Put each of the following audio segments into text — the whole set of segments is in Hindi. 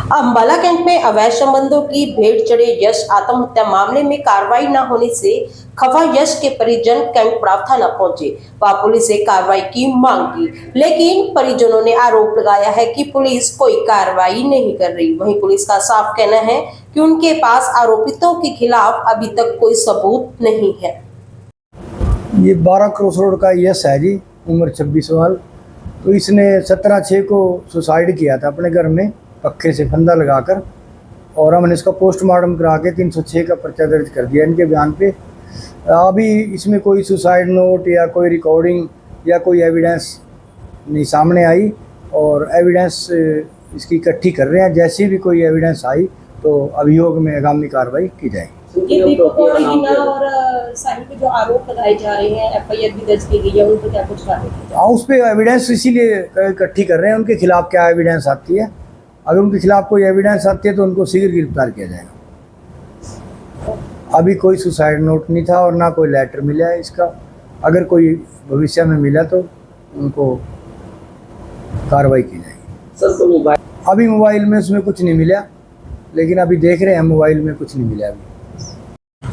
अंबाला कैंट में अवैध संबंधों की भेंट चढ़े यश आत्महत्या मामले में कार्रवाई न होने से खफा यश के परिजन कैंटपड़ाव थाना पहुंचे व पुलिस से कार्रवाई की मांग की, लेकिन परिजनों ने आरोप लगाया है कि पुलिस कोई कार्रवाई नहीं कर रही। वहीं पुलिस का साफ कहना है कि उनके पास आरोपितों के खिलाफ अभी तक कोई सबूत नहीं है। ये 12 क्रॉस रोड का यश है जी, उम्र 26 साल। तो इसने 17/6 को सुसाइड किया था अपने घर में पक्के से फंदा लगाकर, और हमने इसका पोस्टमार्टम करा के 306 का पर्चा दर्ज कर दिया इनके बयान पे। अभी इसमें कोई सुसाइड नोट या कोई रिकॉर्डिंग या कोई एविडेंस नहीं सामने आई, और एविडेंस इसकी इकट्ठी कर रहे हैं। जैसी भी कोई एविडेंस आई तो अभियोग में आगामी कार्रवाई की जाएगी। ये दीपक और हीना और साहिल पे जो आरोप लगाए जा रहे हैं, एफआईआर भी दर्ज की गई है, उन पर क्या कुछ कार्रवाई की जाएगी? उस पर एविडेंस इसीलिए इकट्ठी कर रहे हैं, उनके खिलाफ क्या एविडेंस आती है। अगर उनके खिलाफ कोई एविडेंस आती है तो उनको शीघ्र गिरफ्तार किया जाएगा। अभी कोई सुसाइड नोट नहीं था और ना कोई लेटर मिला है इसका। अगर कोई भविष्य में मिला तो उनको कार्रवाई की जाएगी। सर तो अभी मोबाइल में उसमें कुछ नहीं मिला, लेकिन अभी देख रहे हैं मोबाइल में कुछ नहीं मिला अभी।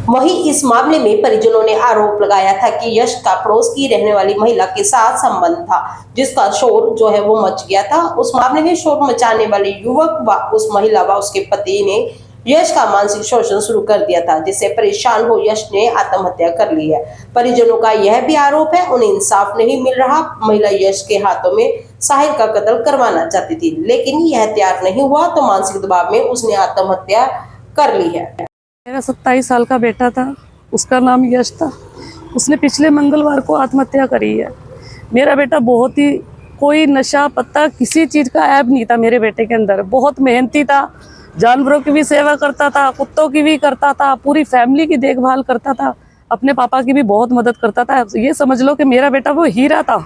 वहीं इस मामले में परिजनों ने आरोप लगाया था कि यश का पड़ोस की रहने वाली महिला के साथ संबंध था, जिसका शोर जो है वो मच गया था। उस मामले में शोर मचाने वाले युवक व उस महिला व उसके पति ने यश का मानसिक शोषण शुरू कर दिया था, जिससे परेशान हो यश ने आत्महत्या कर ली है। परिजनों का यह भी आरोप है उन्हें इंसाफ नहीं मिल रहा। महिला यश के हाथों में साहिल का कत्ल करवाना चाहती थी, लेकिन यह तैयार नहीं हुआ तो मानसिक दबाव में उसने आत्महत्या कर ली है। मेरा 27 साल का बेटा था, उसका नाम यश था। उसने पिछले मंगलवार को आत्महत्या करी है। मेरा बेटा बहुत ही कोई नशा पत्ता किसी चीज़ का ऐब नहीं था मेरे बेटे के अंदर। बहुत मेहनती था, जानवरों की भी सेवा करता था, कुत्तों की भी करता था, पूरी फैमिली की देखभाल करता था, अपने पापा की भी बहुत मदद करता था। ये समझ लो कि मेरा बेटा वो हीरा था।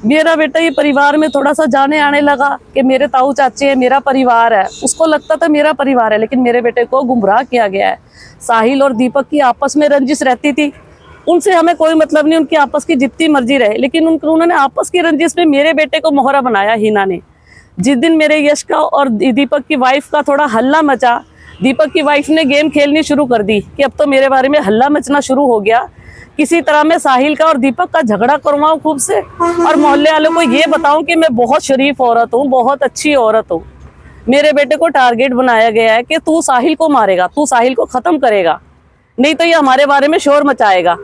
मेरा बेटा ये परिवार में थोड़ा सा जाने आने लगा कि मेरे ताऊ चाचे हैं, मेरा परिवार है। उसको लगता था मेरा परिवार है, लेकिन मेरे बेटे को गुमराह किया गया है। साहिल और दीपक की आपस में रंजिश रहती थी, उनसे हमें कोई मतलब नहीं, उनकी आपस की जितनी मर्जी रहे, लेकिन उन्होंने आपस की रंजिश में मेरे बेटे को मोहरा बनाया हीना ने। जिस दिन मेरे यश का और दीपक की वाइफ का थोड़ा हल्ला मचा, दीपक की वाइफ ने गेम खेलनी शुरू कर दी कि अब तो मेरे बारे में हल्ला मचना शुरू हो गया। किसी तरह मैं साहिल का और दीपक का झगड़ा करवाऊं खूब से, और मोहल्ले वालों को ये बताऊं कि मैं बहुत शरीफ औरत हूँ, बहुत अच्छी औरत हूँ। मेरे बेटे को टारगेट बनाया गया है कि तू साहिल को मारेगा, तू साहिल को खत्म करेगा, नहीं तो ये हमारे बारे में शोर मचाएगा।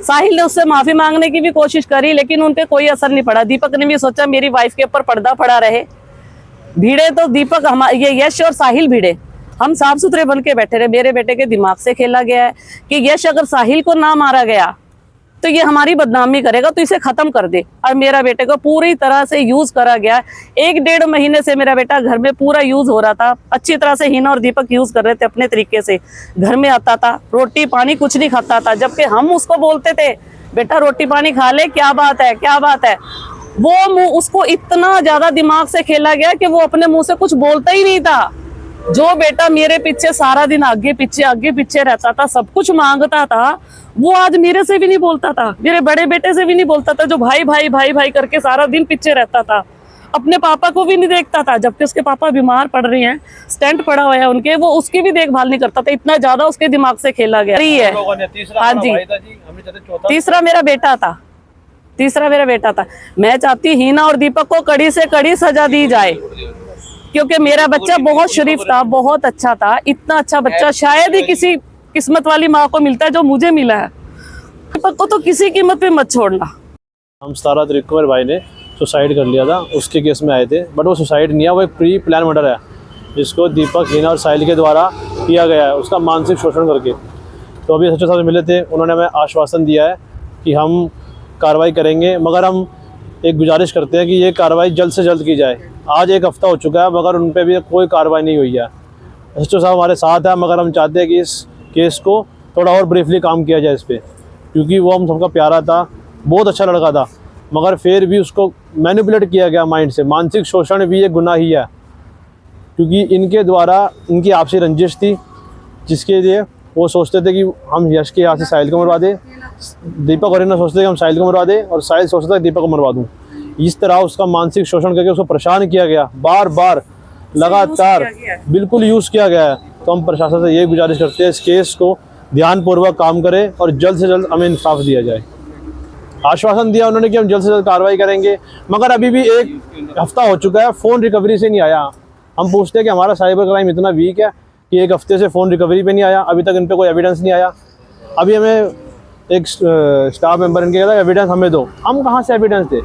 साहिल ने उससे माफी मांगने की भी कोशिश करी, लेकिन उन पे कोई असर नहीं पड़ा। दीपक ने भी सोचा मेरी वाइफ के ऊपर पर्दा पड़ा रहे। भिड़े तो दीपक ये यश और साहिल भिड़े, हम साफ सुथरे बन के बैठे रहे। मेरे बेटे के दिमाग से खेला गया है कि यश अगर साहिल को ना मारा गया तो ये हमारी बदनामी करेगा, तो इसे खत्म कर दे। और मेरा बेटे को पूरी तरह से यूज करा गया। 1-1.5 महीने से मेरा बेटा घर में पूरा यूज हो रहा था। अच्छी तरह से हीना और दीपक यूज कर रहे थे अपने तरीके से। घर में आता था, रोटी पानी कुछ नहीं खाता था, जबकि हम उसको बोलते थे बेटा रोटी पानी खा ले, क्या बात है क्या बात है। वो उसको इतना ज्यादा दिमाग से खेला गया कि वो अपने मुंह से कुछ बोलता ही नहीं था। जो बेटा मेरे पीछे सारा दिन आगे पीछे रहता था, सब कुछ मांगता था, वो आज मेरे से भी नहीं बोलता था, मेरे बड़े बेटे से भी नहीं बोलता था, जो भाई भाई भाई भाई करके सारा दिन पीछे रहता था। अपने पापा को भी नहीं देखता था, जबकि उसके पापा बीमार पड़ रहे हैं, स्टेंट पड़ा हुआ है उनके, वो उसकी भी देखभाल नहीं करता था। इतना ज्यादा उसके दिमाग से खेला गया है। हाँ जी, तीसरा मेरा बेटा था। मैं चाहती हीना और दीपक को कड़ी से कड़ी सजा दी जाए, क्योंकि मेरा बच्चा बहुत शरीफ था, बहुत अच्छा था। इतना अच्छा बच्चा शायद ही किसी किस्मत वाली माँ को मिलता है जो मुझे मिला है। दीपक को तो किसी कीमत पे मत छोड़ना। हम 17 तारीख को मेरे भाई ने सुसाइड कर लिया था, उसके केस में आए थे, बट वो सुसाइड नहीं है, वो एक प्री प्लान मर्डर है जिसको दीपक हीना और साहिल के द्वारा किया गया है, उसका मानसिक शोषण करके। तो अभी सच्चे साहब से मिले थे, उन्होंने हमें आश्वासन दिया है कि हम कार्रवाई करेंगे, मगर हम एक गुजारिश करते हैं कि ये कार्रवाई जल्द से जल्द की जाए। आज 1 हफ्ता हो चुका है, मगर उन पर भी कोई कार्रवाई नहीं हुई है। सच्चे साहब हमारे साथ है, मगर हम चाहते हैं कि इस केस को थोड़ा और ब्रीफली काम किया जाए इस पर, क्योंकि वो हम सबका प्यारा था, बहुत अच्छा लड़का था, मगर फिर भी उसको मैनिपुलेट किया गया माइंड से। मानसिक शोषण भी एक गुनाह ही है, क्योंकि इनके द्वारा इनकी आपसी रंजिश थी, जिसके लिए वो सोचते थे कि हम यश के यहाँ से साहिल को मरवा दें, दीपक और हीना सोचते थे कि हम साहिल को मरवा दें, और साहिल सोचता था दीपक को मरवा दूँ। इस तरह उसका मानसिक शोषण करके उसको परेशान किया गया। बार बार लगातार बिल्कुल यूज़ किया गया है। तो हम प्रशासन से ये गुजारिश करते हैं इस केस को ध्यानपूर्वक काम करें और जल्द से जल्द हमें इंसाफ दिया जाए। आश्वासन दिया उन्होंने कि हम जल्द से जल्द कार्रवाई करेंगे, मगर अभी भी 1 हफ्ता हो चुका है, फ़ोन रिकवरी से नहीं आया। हम पूछते हैं कि हमारा साइबर क्राइम इतना वीक है कि 1 हफ्ते से फ़ोन रिकवरी पे नहीं आया, अभी तक इन पे कोई एविडेंस नहीं आया। अभी हमें एक स्टाफ मेंबर इनके कहता है एविडेंस हमें दो, हम कहाँ से एविडेंस दें?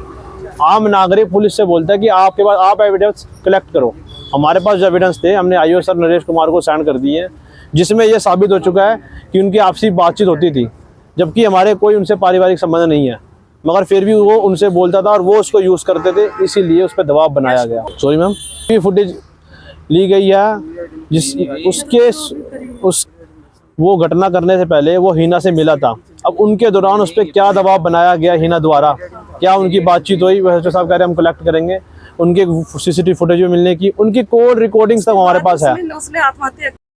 आम नागरिक पुलिस से बोलता है कि आपके पास आप एविडेंस कलेक्ट करो। हमारे पास जो एविडेंस थे हमने आईओ सर नरेश कुमार को सेंड कर दिए हैं, जिसमें यह साबित हो चुका है कि उनकी आपसी बातचीत होती थी, जबकि हमारे कोई उनसे पारिवारिक संबंध नहीं है, मगर फिर भी वो उनसे बोलता था और वो उसको यूज़ करते थे, इसीलिए उस पर दबाव बनाया गया। सॉरी मैम, ये फुटेज ली गई है जिस उस वो घटना करने से पहले वो हिना से मिला था। अब उनके दौरान उस पर क्या दबाव बनाया गया हिना द्वारा, क्या उनकी बातचीत हुई, वह साहब कह रहे हैं हम कलेक्ट करेंगे। उनके सीसीटीवी फुटेज में मिलने की, उनकी कॉल रिकॉर्डिंग्स तक हमारे पास है। उसने आत्महत्या